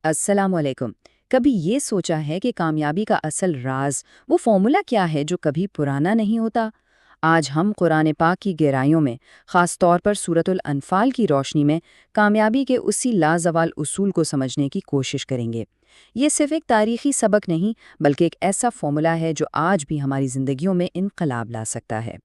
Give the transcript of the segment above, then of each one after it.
अस्सलाम वालेकुम। कभी ये सोचा है कि कामयाबी का असल राज वो फॉर्मूला क्या है जो कभी पुराना नहीं होता? आज हम कुरान पाक की गहराइयों में, ख़ास तौर पर सूरतुल अनफाल की रोशनी में, कामयाबी के उसी लाजवाल उसूल को समझने की कोशिश करेंगे। ये सिर्फ एक तारीखी सबक नहीं, बल्कि एक ऐसा फॉर्मूला है जो आज भी हमारी ज़िंदगियों में इनकलाब ला सकता है।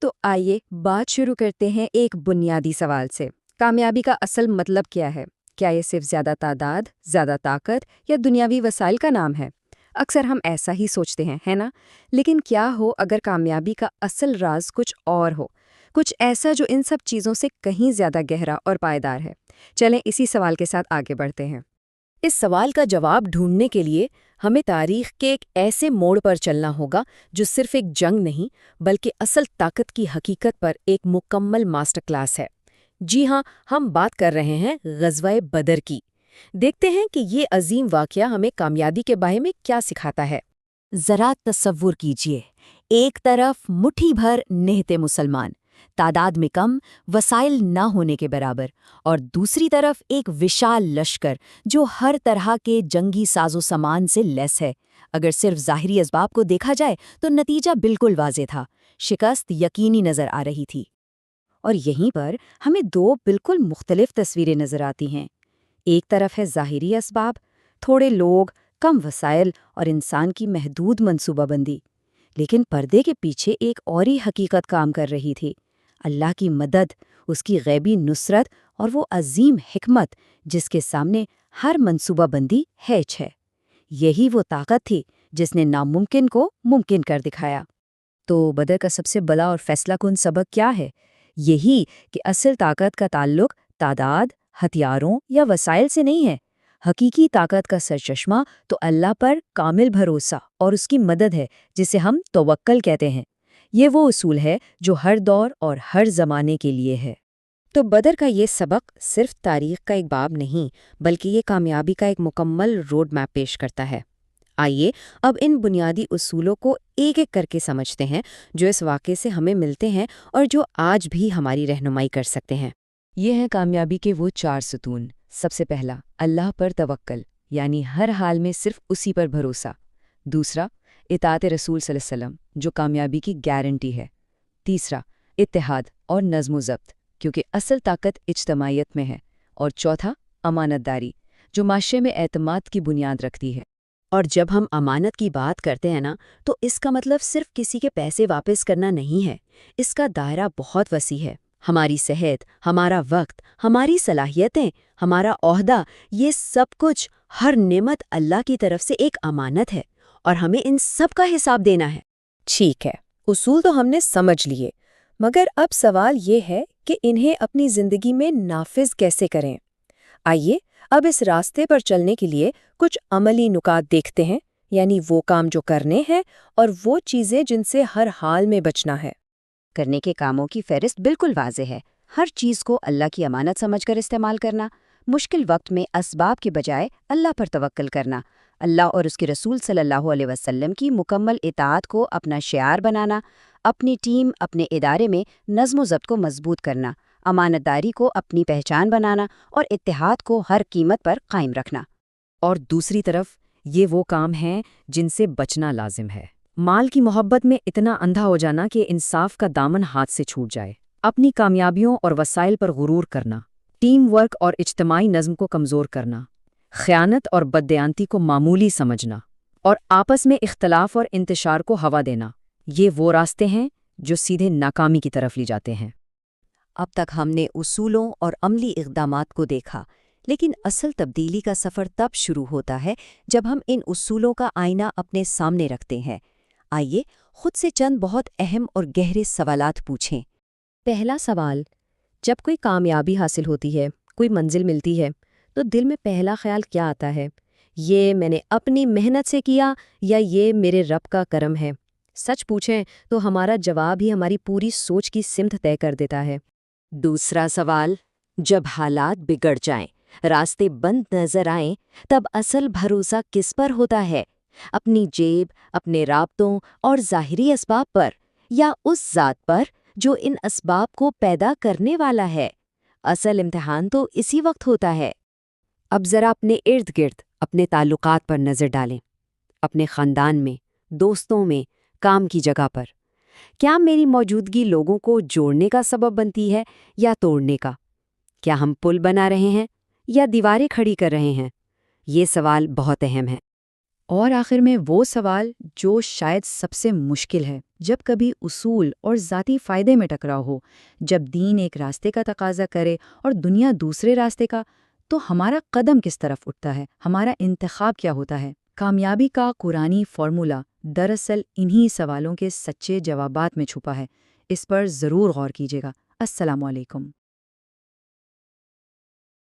तो आइए बात शुरू करते हैं एक बुनियादी सवाल से। कामयाबी का असल मतलब क्या है? क्या ये सिर्फ ज़्यादा तादाद, ज़्यादा ताकत या दुनियावी वसाइल का नाम है? अक्सर हम ऐसा ही सोचते हैं, है ना? लेकिन क्या हो अगर कामयाबी का असल राज कुछ और हो? कुछ ऐसा जो इन सब चीज़ों से कहीं ज़्यादा गहरा और पायदार है। चलें इसी सवाल के साथ आगे बढ़ते हैं। इस सवाल का जवाब ढूंढने के लिए हमें तारीख के एक ऐसे मोड़ पर चलना होगा जो सिर्फ एक जंग नहीं बल्कि असल ताकत की हकीकत पर एक मुकम्मल मास्टर क्लास है। जी हाँ, हम बात कर रहे हैं ग़ज़वा-ए बदर की। देखते हैं कि ये अजीम वाक़या हमें कामयाबी के बारे में क्या सिखाता है। ज़रा तसव्वुर कीजिए, एक तरफ मुट्ठी भर निहते मुसलमान, तादाद में कम, वसाइल न होने के बराबर, और दूसरी तरफ एक विशाल लश्कर जो हर तरह के जंगी साजो सामान से लैस है। अगर सिर्फ ज़ाहिरी असबाब को देखा जाए तो नतीजा बिल्कुल वाज़ेह था, शिकस्त यकीनी नज़र आ रही थी। और यहीं पर हमें दो बिल्कुल मुख्तलिफ तस्वीरें नज़र आती हैं। एक तरफ है ज़ाहिरी असबाब, थोड़े लोग, कम वसाइल और इंसान की महदूद मंसूबाबंदी। लेकिन पर्दे के पीछे एक और ही हकीकत काम कर रही थी। अल्लाह की मदद, उसकी गैबी नुसरत और वो अजीम हिकमत जिसके सामने हर मंसूबाबंदी हैच है। यही वो ताकत थी जिसने नामुमकिन को मुमकिन कर दिखाया। तो बदर का सबसे बड़ा और फैसला कुन सबक क्या है? यही कि असल ताकत का ताल्लुक तादाद, हथियारों या वसाइल से नहीं है। हकीकी ताकत का सरचश्मा तो अल्लाह पर कामिल भरोसा और उसकी मदद है, जिसे हम तवक्कल कहते हैं। ये वो उसूल है जो हर दौर और हर ज़माने के लिए है। तो बदर का ये सबक सिर्फ तारीख का एक बाब नहीं, बल्कि ये कामयाबी का एक मुकम्मल रोड मैप पेश करता है। आइए अब इन बुनियादी उसूलों को एक एक करके समझते हैं जो इस वाक़े से हमें मिलते हैं और जो आज भी हमारी रहनुमाई कर सकते हैं। ये हैं कामयाबी के वो 4 सुतून। सबसे पहला, अल्लाह पर तवक्कल, यानी हर हाल में सिर्फ उसी पर भरोसा। दूसरा, इताअत रसूल सल्लल्लाहु अलैहि वसल्लम, जो कामयाबी की गारंटी है। तीसरा, इत्तेहाद और नज़्म-ओ-ज़ब्त, क्योंकि असल ताकत इज्तमाइयत में है। और चौथा, अमानतदारी, जो माशरे में एतमाद की बुनियाद रखती है। और जब हम अमानत की बात करते हैं ना, तो इसका मतलब सिर्फ किसी के पैसे वापस करना नहीं है। इसका दायरा बहुत वसी है। हमारी सेहत, हमारा वक्त, हमारी सलाहियतें, हमारा ओहदा, ये सब कुछ, हर नेमत अल्लाह की तरफ से एक अमानत है और हमें इन सब का हिसाब देना है। ठीक है, उसूल तो हमने समझ लिए, मगर अब सवाल ये है कि इन्हें अपनी ज़िंदगी में नाफिज कैसे करें। आइए अब इस रास्ते पर चलने के लिए कुछ अमली नुकात देखते हैं, यानी वो काम जो करने हैं और वो चीज़ें जिनसे हर हाल में बचना है। करने के कामों की फहरिस्त बिल्कुल वाज़ेह है। हर चीज़ को अल्लाह की अमानत समझकर इस्तेमाल करना, मुश्किल वक्त में असबाब के बजाय अल्लाह पर तवक्कल करना, अल्लाह और उसके रसूल सल्लल्लाहु अलैहि वसल्लम की मुकम्मल इताअत को अपना शिआर बनाना, अपनी टीम, अपने इदारे में नज़्म-ओ-ज़ब्त को मजबूत करना, अमानतदारी को अपनी पहचान बनाना और इत्तेहाद को हर कीमत पर कायम रखना। और दूसरी तरफ ये वो काम हैं जिनसे बचना लाजिम है। माल की मोहब्बत में इतना अंधा हो जाना कि इंसाफ का दामन हाथ से छूट जाए, अपनी कामयाबियों और वसाइल पर गुरूर करना, टीम वर्क और इज्तिमाई नज़्म को कमज़ोर करना, ख़यानत और बददयांती को मामूली समझना, और आपस में इख्तलाफ और इंतशार को हवा देना। ये वो रास्ते हैं जो सीधे नाकामी की तरफ ले जाते हैं। अब तक हमने उसूलों और अमली इक़दामात को देखा, लेकिन असल तब्दीली का सफ़र तब शुरू होता है जब हम इन उसूलों का आईना अपने सामने रखते हैं। आइए खुद से चंद बहुत अहम और गहरे सवालात पूछें। पहला सवाल, जब कोई कामयाबी हासिल होती है, कोई मंजिल मिलती है, तो दिल में पहला ख्याल क्या आता है? ये मैंने अपनी मेहनत से किया या ये मेरे रब का करम है? सच पूछें तो हमारा जवाब ही हमारी पूरी सोच की सिमत तय कर देता है। दूसरा सवाल, जब हालात बिगड़ जाएं, रास्ते बंद नजर आएं, तब असल भरोसा किस पर होता है? अपनी जेब, अपने राब्तों और ज़ाहिरी असबाब पर, या उस ज़ात पर जो इन असबाब को पैदा करने वाला है? असल इम्तिहान तो इसी वक्त होता है। اب ذرا اپنے ارد گرد اپنے تعلقات پر نظر ڈالیں، اپنے خاندان میں، دوستوں میں، کام کی جگہ پر۔ کیا میری موجودگی لوگوں کو جوڑنے کا سبب بنتی ہے یا توڑنے کا؟ کیا ہم پل بنا رہے ہیں یا دیواریں کھڑی کر رہے ہیں؟ یہ سوال بہت اہم ہے۔ اور آخر میں وہ سوال جو شاید سب سے مشکل ہے، جب کبھی اصول اور ذاتی فائدے میں ٹکراؤ ہو، جب دین ایک راستے کا تقاضا کرے اور دنیا دوسرے راستے کا، تو ہمارا قدم کس طرف اٹھتا ہے، ہمارا انتخاب کیا ہوتا ہے؟ کامیابی کا قرآنی فارمولا دراصل انہی سوالوں کے سچے جوابات میں چھپا ہے۔ اس پر ضرور غور کیجیے گا۔ السلام علیکم۔